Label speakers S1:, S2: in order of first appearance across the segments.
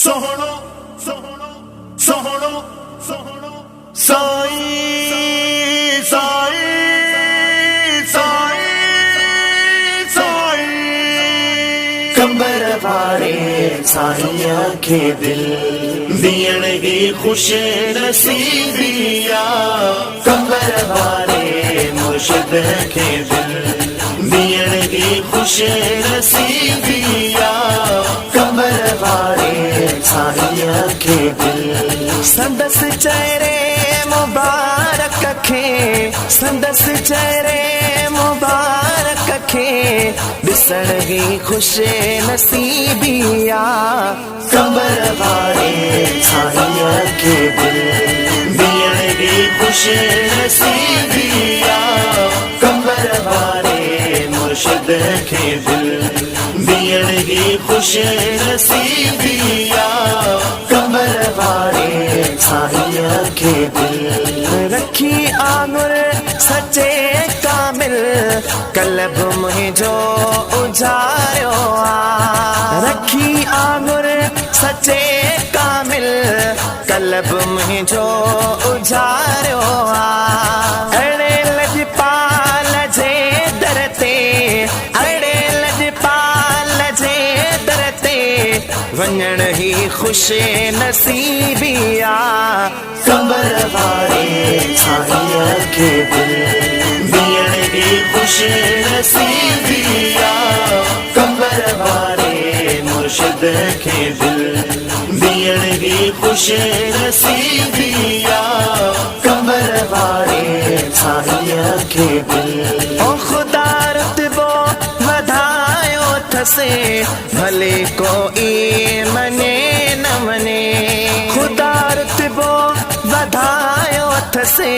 S1: सोहणो सोहणो सोहणो सोहणो साई साई साई साई कंबर वारे साईया के दिल दियण की खुश नसीबिया कंबर वारे मुर्शिद के दिल दियण की खुश नसीबिया कंबर वारे साईया के दिल संदस चेहरे मुबारक खे संदस चेहरे मुबारक खे दिसण की खुश नसीबिया कंबर वारे साईया के दिल दियण की खुश नसीबिया कंबर वारे मुर्शिद के दिल दियण की खुश नसीबिया कंबर वारे साईया के दिल रखी आंगुर सच्चे कामिल कलब मुझो उजारो रखी आंगुर सच्चे कामिल कलब मुझो उजारो अड़े लजपाल जे दरते अड़े लजपाल जे दरते वंजण ही खुश नसीबिया कंबर वारे साईया के दिल दियण की खुश नसीबिया कंबर वारे मुर्शिद के दिल दियण की खुश नसीबिया कंबर वारे साईया के दिल ओ खुदा रुतबो वधायो थसे भले कोई मने न मने खुदा रुतबो वधायो थसे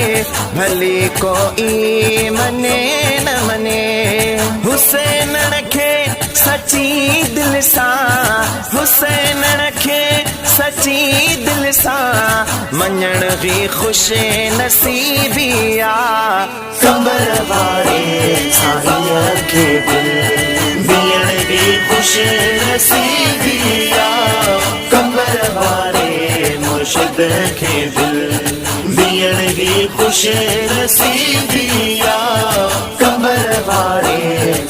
S1: भले कोई मने न मने हुसैन रखे सची दिल सा हुसैन रखे सची दिल सा मञण भी खुश नसीबिया कंबर वारे साईया के दिल दियण की खुश नसीबिया कंबर वारे मुर्शिद के दिल दियण की खुश नसीबिया कंबर वारे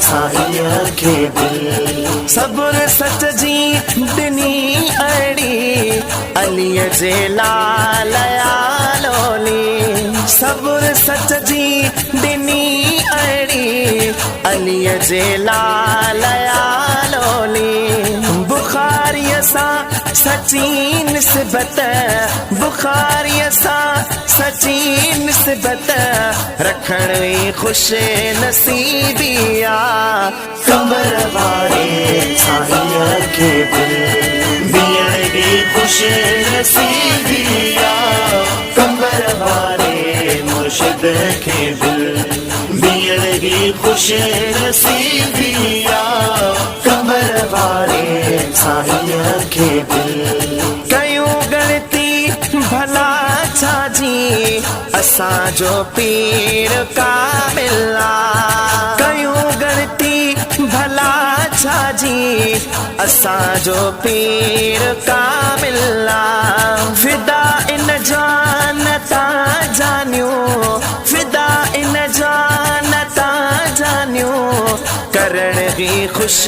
S1: साईया के दिल सब्र सच जी दिनी अड़ी अलीअ जे लाल लोली सब्र सच जी दिनी अड़ी अलीअ जे लाल लोली बुखारीअ सां सची निस्बत बुखारीअ सां सची निस्बत रखण ई खुश नसीबिया कंबर वारे साईया के दिल दियण की खुश नसीबिया कंबर वारे मुर्शिद के दिल दियण की खुश नसीबिया कंबर वारे साईया के दिल कयूं गणती भला छाजी असां जो पीर कामिल कयूं गणती भला छाजी असां जो पीर कामिल फिदा इन जान ता जानियो फिदा इन जान ता जानियो करण की खुश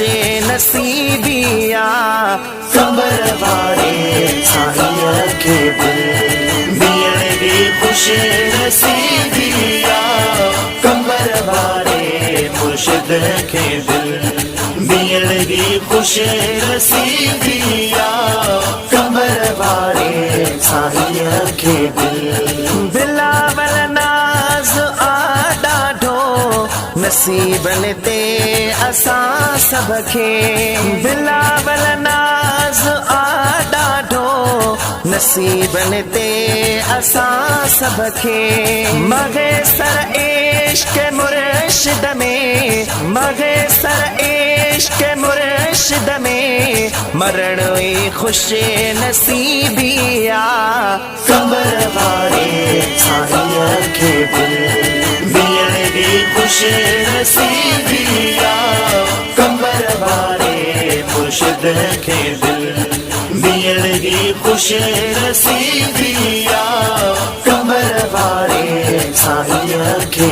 S1: नसीबिया कंबर वारे साईया के दिल दियण की खुश नसीबिया कंबर वारे मुर्शिद के दिल दियण की खुश नसीबिया कंबर वारे साईया के दिल बिलावल नाज आडाढो नसीबन ते असां सब खे बिलावल नाज आडाढो नसीबन ते असां सब खे मगे सर इश्क मुर्शिद में मगे सर इश्क मुर्शिद में मरण ई खुश नसीबिया कंबर वारे साईया के दिल दियण की खुश नसीबिया कंबर वारे मुर्शिद के दिल दियण केड़ी खुश नसीबिया कमर वारे साईं खे